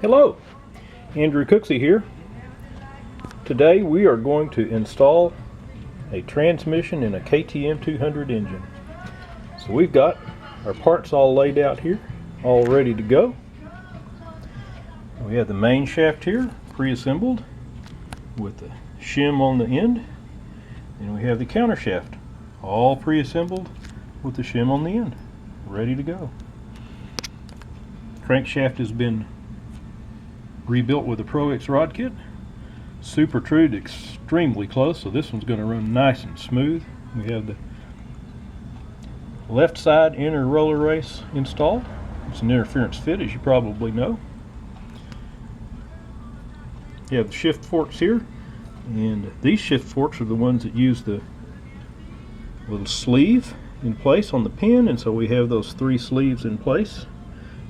Hello, Andrew Cooksey here. Today we are going to install a transmission in a KTM 200 engine. So we've got our parts all laid out here, all ready to go. We have the main shaft here, pre-assembled with the shim on the end. And we have the counter shaft, all pre-assembled with the shim on the end, ready to go. Crankshaft has been rebuilt with a Pro X rod kit. Super trued extremely close, so this one's going to run nice and smooth. We have the left side inner roller race installed. It's an interference fit, as you probably know. You have the shift forks here, and these shift forks are the ones that use the little sleeve in place on the pin, and so we have those three sleeves in place,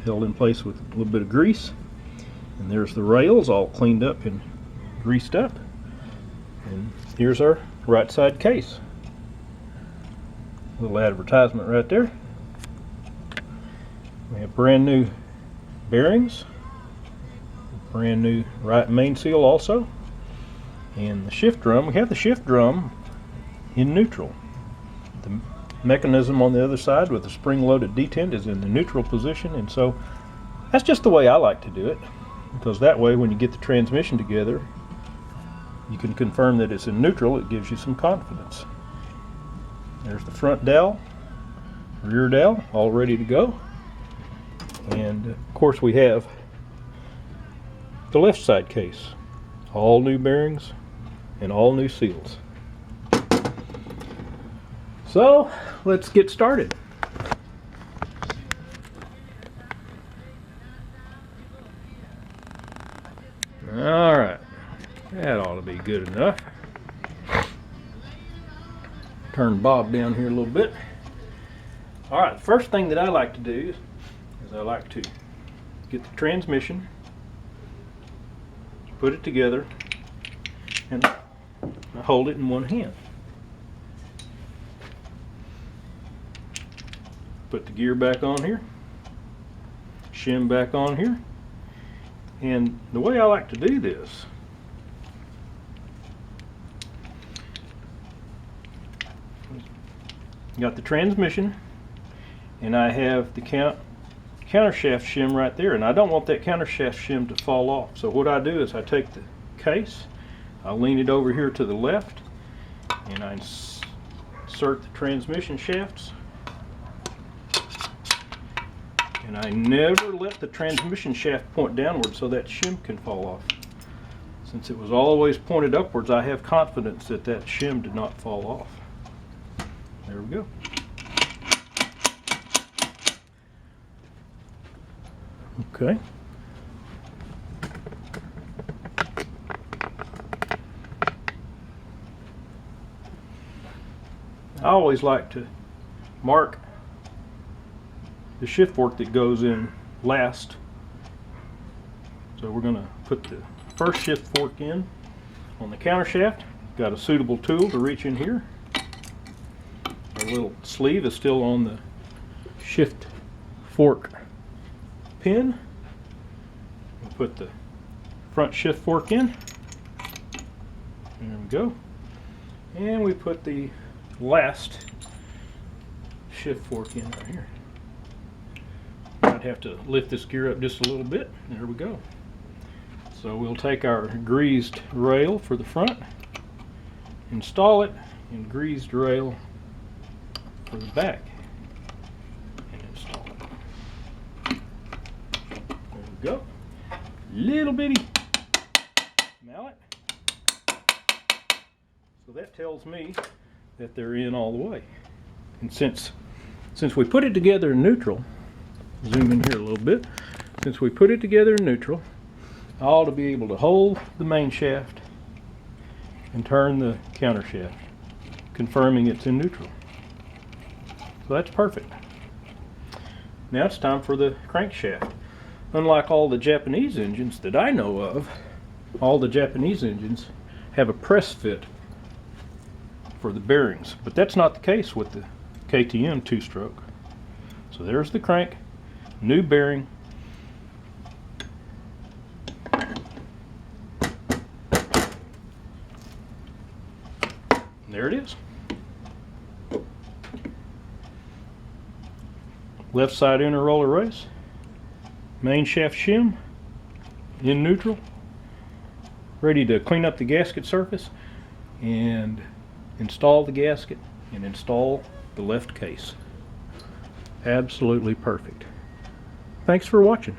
held in place with a little bit of grease. And there's the rails all cleaned up and greased up. And here's our right side case. A little advertisement right there. We have brand new bearings, brand new right main seal also, and the shift drum. We have the shift drum in neutral. The mechanism on the other side with the spring-loaded detent is in the neutral position, and so that's just the way I like to do it, because that way when you get the transmission together you can confirm that it's in neutral. It gives you some confidence. There's the front dowel, rear dowel, all ready to go. And of course we have the left side case, all new bearings and all new seals. So let's get started. Alright, that ought to be good enough. Turn Bob down here a little bit. Alright, the first thing that I like to do is I like to get the transmission, put it together, and I hold it in one hand. Put the gear back on here, shim back on here. And the way I like to do this, got the transmission, and I have the counter shaft shim right there, and I don't want that counter shaft shim to fall off. So what I do is I take the case, I lean it over here to the left, and I insert the transmission shafts. And I never let the transmission shaft point downward so that shim can fall off. Since it was always pointed upwards, I have confidence that that shim did not fall off. There we go. Okay. I always like to mark the shift fork that goes in last. So we're going to put the first shift fork in on the counter shaft. Got a suitable tool to reach in here. Our little sleeve is still on the shift fork pin. We'll put the front shift fork in. There we go. And we put the last shift fork in right here. I'd have to lift this gear up just a little bit. There we go. So we'll take our greased rail for the front, install it, and greased rail for the back, and install it. There we go. Little bitty mallet. So that tells me that they're in all the way. And since we put it together in neutral, zoom in here a little bit. Since we put it together in neutral, I ought to be able to hold the main shaft and turn the counter shaft, confirming it's in neutral. So that's perfect. Now it's time for the crankshaft. Unlike all the Japanese engines that I know of, all the Japanese engines have a press fit for the bearings, but that's not the case with the KTM two-stroke. So there's the crank, new bearing, And there it is. Left side inner roller race, main shaft shim in neutral, ready to clean up the gasket surface and install the gasket and install the left case. Absolutely perfect. Thanks for watching.